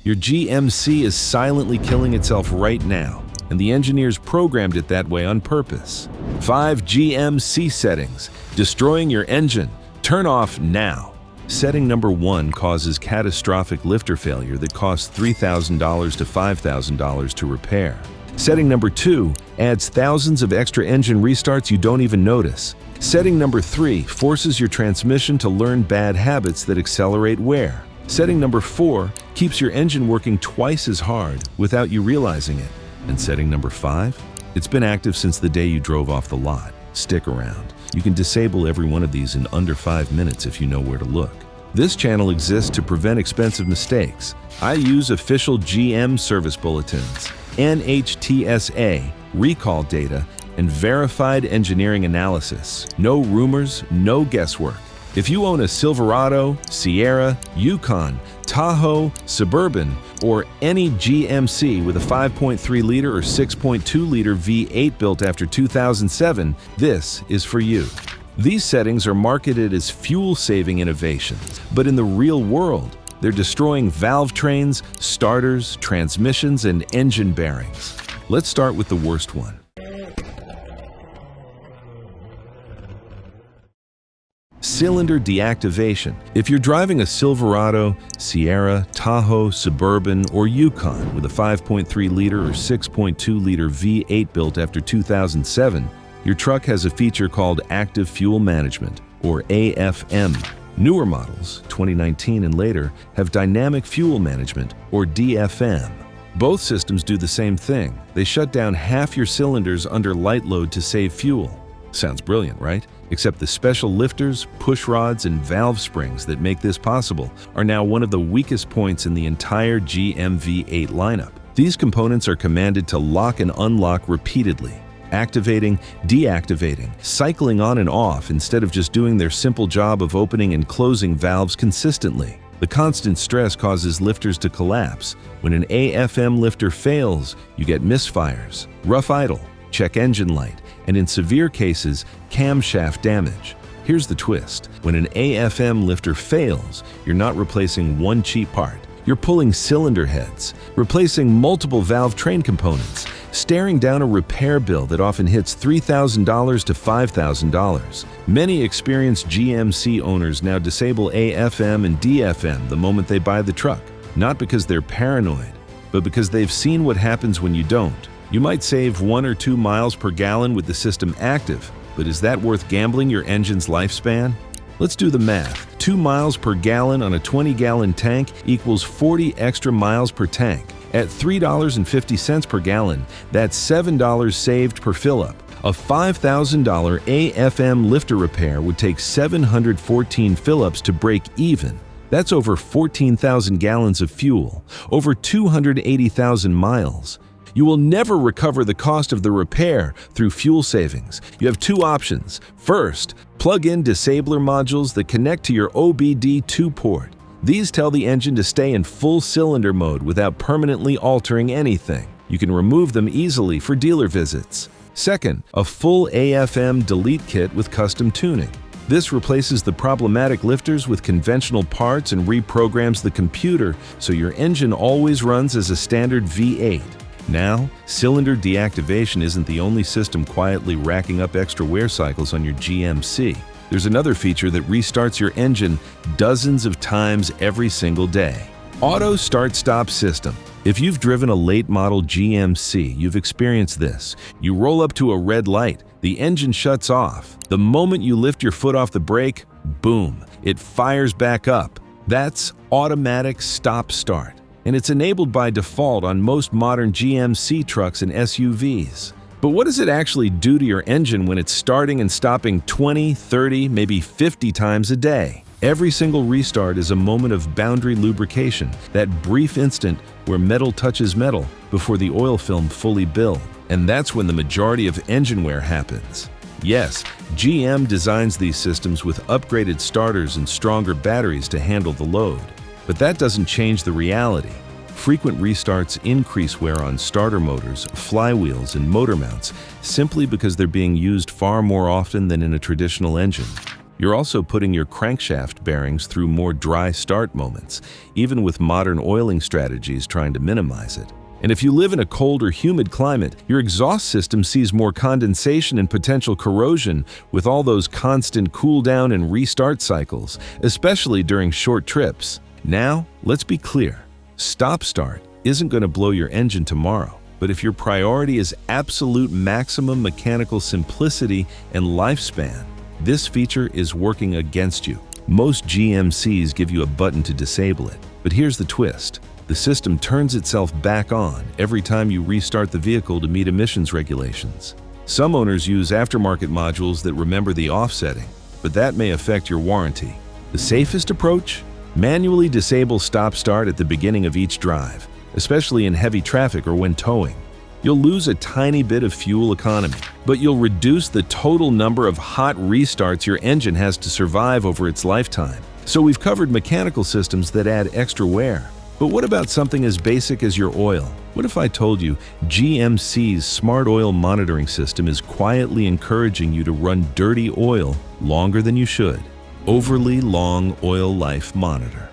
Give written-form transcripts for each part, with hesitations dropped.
Your GMC is silently killing itself right now, and the engineers programmed it that way on purpose. 5 GMC settings, destroying your engine. Turn off now. Setting number 1 causes catastrophic lifter failure that costs $3,000 to $5,000 to repair. Setting number 2 adds thousands of extra engine restarts you don't even notice. Setting number 3 forces your transmission to learn bad habits that accelerate wear. Setting number 4 keeps your engine working twice as hard without you realizing it. And setting number 5? It's been active since the day you drove off the lot. Stick around. You can disable every one of these in under 5 minutes if you know where to look. This channel exists to prevent expensive mistakes. I use official GM service bulletins, NHTSA, recall data, and verified engineering analysis. No rumors, no guesswork. If you own a Silverado, Sierra, Yukon, Tahoe, Suburban, or any GMC with a 5.3-liter or 6.2-liter V8 built after 2007, this is for you. These settings are marketed as fuel-saving innovations, but in the real world, they're destroying valve trains, starters, transmissions, and engine bearings. Let's start with the worst one. Cylinder deactivation. If you're driving a Silverado, Sierra, Tahoe, Suburban, or Yukon with a 5.3-liter or 6.2-liter V8 built after 2007, your truck has a feature called Active Fuel Management, or AFM. Newer models, 2019 and later, have Dynamic Fuel Management, or DFM. Both systems do the same thing. They shut down half your cylinders under light load to save fuel. Sounds brilliant, right? Except the special lifters, push rods, and valve springs that make this possible are now one of the weakest points in the entire GM V8 lineup. These components are commanded to lock and unlock repeatedly, activating, deactivating, cycling on and off instead of just doing their simple job of opening and closing valves consistently. The constant stress causes lifters to collapse. When an AFM lifter fails, you get misfires, rough idle, check engine light, and in severe cases, camshaft damage. Here's the twist. When an AFM lifter fails, you're not replacing one cheap part. You're pulling cylinder heads, replacing multiple valve train components, staring down a repair bill that often hits $3,000 to $5,000. Many experienced GMC owners now disable AFM and DFM the moment they buy the truck, not because they're paranoid, but because they've seen what happens when you don't. You might save 1 or 2 miles per gallon with the system active, but is that worth gambling your engine's lifespan? Let's do the math. 2 miles per gallon on a 20-gallon tank equals 40 extra miles per tank. At $3.50 per gallon, that's $7 saved per fill-up. A $5,000 AFM lifter repair would take 714 fill-ups to break even. That's over 14,000 gallons of fuel, over 280,000 miles. You will never recover the cost of the repair through fuel savings. You have 2 options. First, plug in disabler modules that connect to your OBD2 port. These tell the engine to stay in full cylinder mode without permanently altering anything. You can remove them easily for dealer visits. Second, a full AFM delete kit with custom tuning. This replaces the problematic lifters with conventional parts and reprograms the computer so your engine always runs as a standard V8. Now, cylinder deactivation isn't the only system quietly racking up extra wear cycles on your GMC. There's another feature that restarts your engine dozens of times every single day. Auto Start-Stop System. If you've driven a late-model GMC, you've experienced this. You roll up to a red light, the engine shuts off. The moment you lift your foot off the brake, boom, it fires back up. That's automatic stop-start. And it's enabled by default on most modern GMC trucks and SUVs. But what does it actually do to your engine when it's starting and stopping 20, 30, maybe 50 times a day? Every single restart is a moment of boundary lubrication, that brief instant where metal touches metal before the oil film fully builds. And that's when the majority of engine wear happens. Yes, GM designs these systems with upgraded starters and stronger batteries to handle the load. But that doesn't change the reality. Frequent restarts increase wear on starter motors, flywheels, and motor mounts simply because they're being used far more often than in a traditional engine. You're also putting your crankshaft bearings through more dry start moments, even with modern oiling strategies trying to minimize it. And if you live in a cold or humid climate, your exhaust system sees more condensation and potential corrosion with all those constant cool down and restart cycles, especially during short trips. Now, let's be clear. Stop-start isn't going to blow your engine tomorrow, but if your priority is absolute maximum mechanical simplicity and lifespan, this feature is working against you. Most GMCs give you a button to disable it, but here's the twist. The system turns itself back on every time you restart the vehicle to meet emissions regulations. Some owners use aftermarket modules that remember the offsetting, but that may affect your warranty. The safest approach? Manually disable stop-start at the beginning of each drive, especially in heavy traffic or when towing. You'll lose a tiny bit of fuel economy, but you'll reduce the total number of hot restarts your engine has to survive over its lifetime. So we've covered mechanical systems that add extra wear. But what about something as basic as your oil? What if I told you GMC's smart oil monitoring system is quietly encouraging you to run dirty oil longer than you should? Overly Long Oil Life Monitor.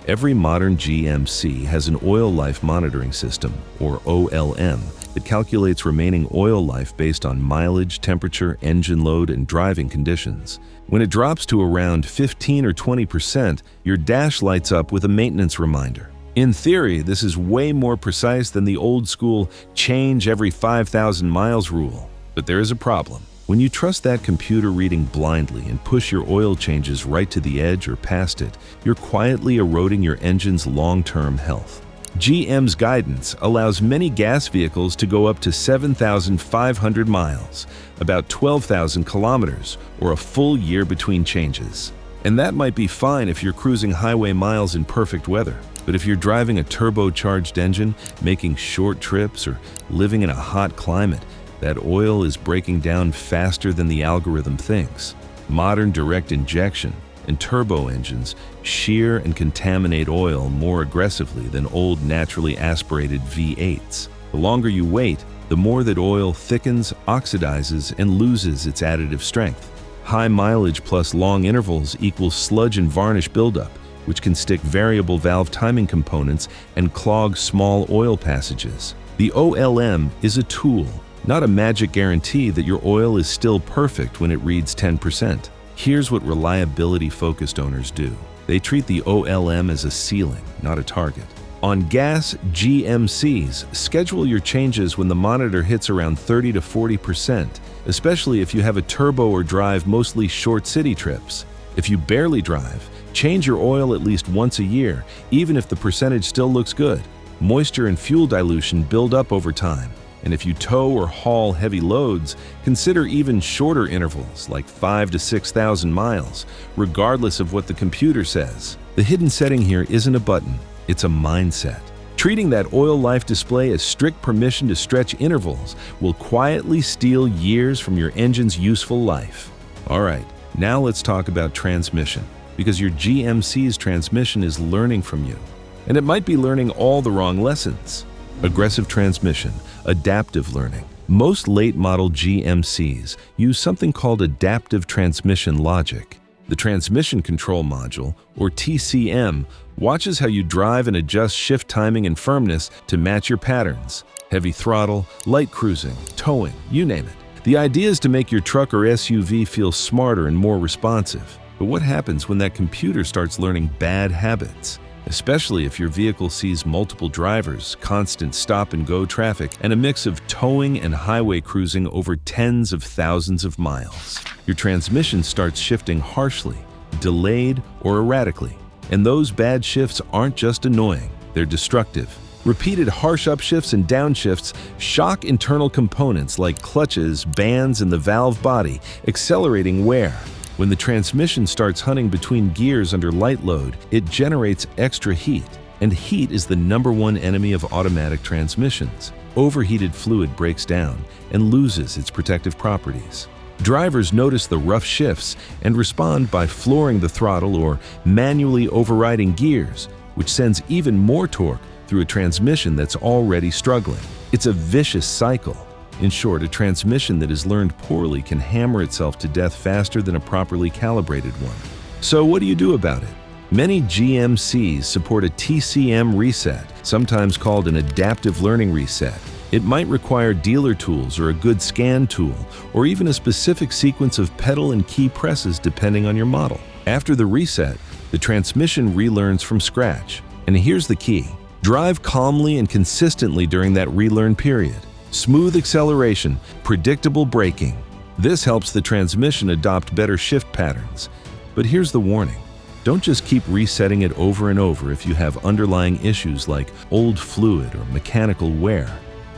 Every modern GMC has an oil life monitoring system, or OLM, that calculates remaining oil life based on mileage, temperature, engine load, and driving conditions. When it drops to around 15 or 20%, your dash lights up with a maintenance reminder. In theory, this is way more precise than the old-school change every 5,000 miles rule. But there is a problem. When you trust that computer reading blindly and push your oil changes right to the edge or past it, you're quietly eroding your engine's long-term health. GM's guidance allows many gas vehicles to go up to 7,500 miles, about 12,000 kilometers, or a full year between changes. And that might be fine if you're cruising highway miles in perfect weather. But if you're driving a turbocharged engine, making short trips, or living in a hot climate, that oil is breaking down faster than the algorithm thinks. Modern direct injection and turbo engines shear and contaminate oil more aggressively than old naturally aspirated V8s. The longer you wait, the more that oil thickens, oxidizes, and loses its additive strength. High mileage plus long intervals equals sludge and varnish buildup, which can stick variable valve timing components and clog small oil passages. The OLM is a tool, not a magic guarantee that your oil is still perfect when it reads 10%. Here's what reliability-focused owners do. They treat the OLM as a ceiling, not a target. On gas GMCs, schedule your changes when the monitor hits around 30 to 40%, especially if you have a turbo or drive mostly short city trips. If you barely drive, change your oil at least once a year, even if the percentage still looks good. Moisture and fuel dilution build up over time. And if you tow or haul heavy loads, consider even shorter intervals, like 5,000 to 6,000 miles, regardless of what the computer says. The hidden setting here isn't a button, it's a mindset. Treating that oil life display as strict permission to stretch intervals will quietly steal years from your engine's useful life. All right, now let's talk about transmission, because your GMC's transmission is learning from you. And it might be learning all the wrong lessons. Aggressive transmission, adaptive learning. Most late-model GMCs use something called adaptive transmission logic. The transmission control module, or TCM, watches how you drive and adjusts shift timing and firmness to match your patterns. Heavy throttle, light cruising, towing, you name it. The idea is to make your truck or SUV feel smarter and more responsive. But what happens when that computer starts learning bad habits? Especially if your vehicle sees multiple drivers, constant stop-and-go traffic, and a mix of towing and highway cruising over tens of thousands of miles. Your transmission starts shifting harshly, delayed, or erratically. And those bad shifts aren't just annoying, they're destructive. Repeated harsh upshifts and downshifts shock internal components like clutches, bands, and the valve body, accelerating wear. When the transmission starts hunting between gears under light load, it generates extra heat, and heat is the #1 enemy of automatic transmissions. Overheated fluid breaks down and loses its protective properties. Drivers notice the rough shifts and respond by flooring the throttle or manually overriding gears, which sends even more torque through a transmission that's already struggling. It's a vicious cycle. In short, a transmission that is learned poorly can hammer itself to death faster than a properly calibrated one. So what do you do about it? Many GMCs support a TCM reset, sometimes called an adaptive learning reset. It might require dealer tools or a good scan tool, or even a specific sequence of pedal and key presses depending on your model. After the reset, the transmission relearns from scratch. And here's the key. Drive calmly and consistently during that relearn period. Smooth acceleration, predictable braking. This helps the transmission adopt better shift patterns. But here's the warning. Don't just keep resetting it over and over if you have underlying issues like old fluid or mechanical wear.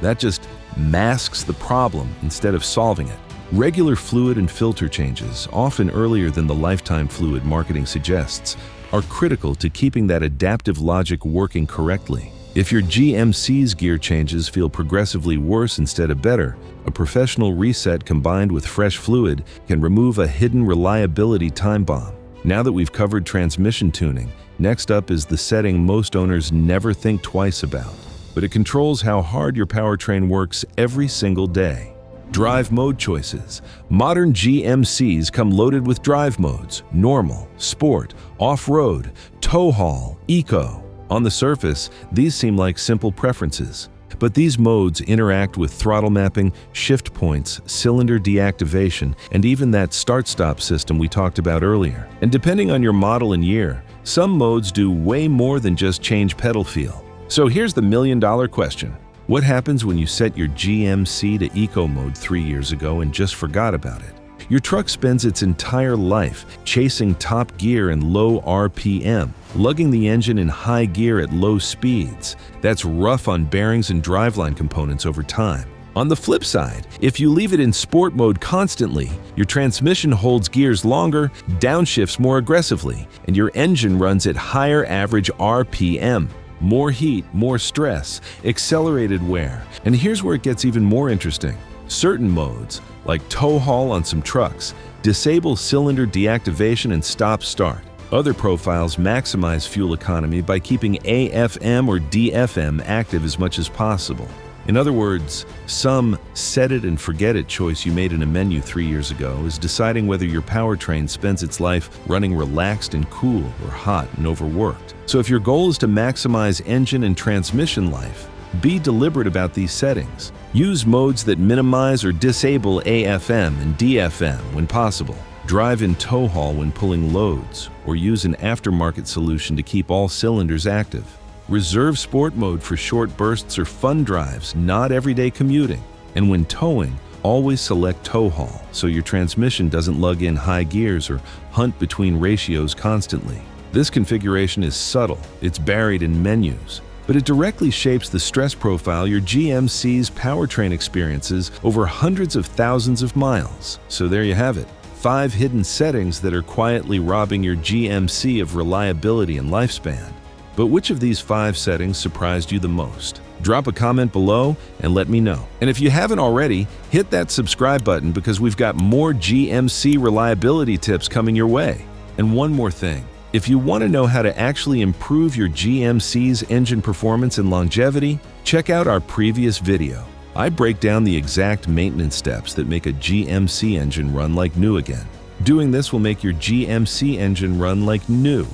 That just masks the problem instead of solving it. Regular fluid and filter changes, often earlier than the lifetime fluid marketing suggests, are critical to keeping that adaptive logic working correctly. If your GMC's gear changes feel progressively worse instead of better, a professional reset combined with fresh fluid can remove a hidden reliability time bomb. Now that we've covered transmission tuning, next up is the setting most owners never think twice about. But it controls how hard your powertrain works every single day. Drive mode choices. Modern GMCs come loaded with drive modes: normal, sport, off-road, tow haul, eco. On the surface, these seem like simple preferences. But these modes interact with throttle mapping, shift points, cylinder deactivation, and even that start-stop system we talked about earlier. And depending on your model and year, some modes do way more than just change pedal feel. So here's the million-dollar question. What happens when you set your GMC to Eco mode 3 years ago and just forgot about it? Your truck spends its entire life chasing top gear and low RPM, lugging the engine in high gear at low speeds. That's rough on bearings and driveline components over time. On the flip side, if you leave it in sport mode constantly, your transmission holds gears longer, downshifts more aggressively, and your engine runs at higher average RPM. More heat, more stress, accelerated wear. And here's where it gets even more interesting. Certain modes, like tow haul on some trucks, disable cylinder deactivation and stop-start. Other profiles maximize fuel economy by keeping AFM or DFM active as much as possible. In other words, some set-it-and-forget-it choice you made in a menu 3 years ago is deciding whether your powertrain spends its life running relaxed and cool or hot and overworked. So if your goal is to maximize engine and transmission life, be deliberate about these settings. Use modes that minimize or disable AFM and DFM when possible. Drive in tow haul when pulling loads, or use an aftermarket solution to keep all cylinders active. Reserve sport mode for short bursts or fun drives, not everyday commuting. And when towing, always select tow haul so your transmission doesn't lug in high gears or hunt between ratios constantly. This configuration is subtle, it's buried in menus, but it directly shapes the stress profile your GMC's powertrain experiences over hundreds of thousands of miles. So there you have it, 5 hidden settings that are quietly robbing your GMC of reliability and lifespan. But which of these 5 settings surprised you the most? Drop a comment below and let me know. And if you haven't already, hit that subscribe button because we've got more GMC reliability tips coming your way. And one more thing, if you want to know how to actually improve your GMC's engine performance and longevity, check out our previous video. I break down the exact maintenance steps that make a GMC engine run like new again. Doing this will make your GMC engine run like new.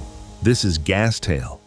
This is Gastail.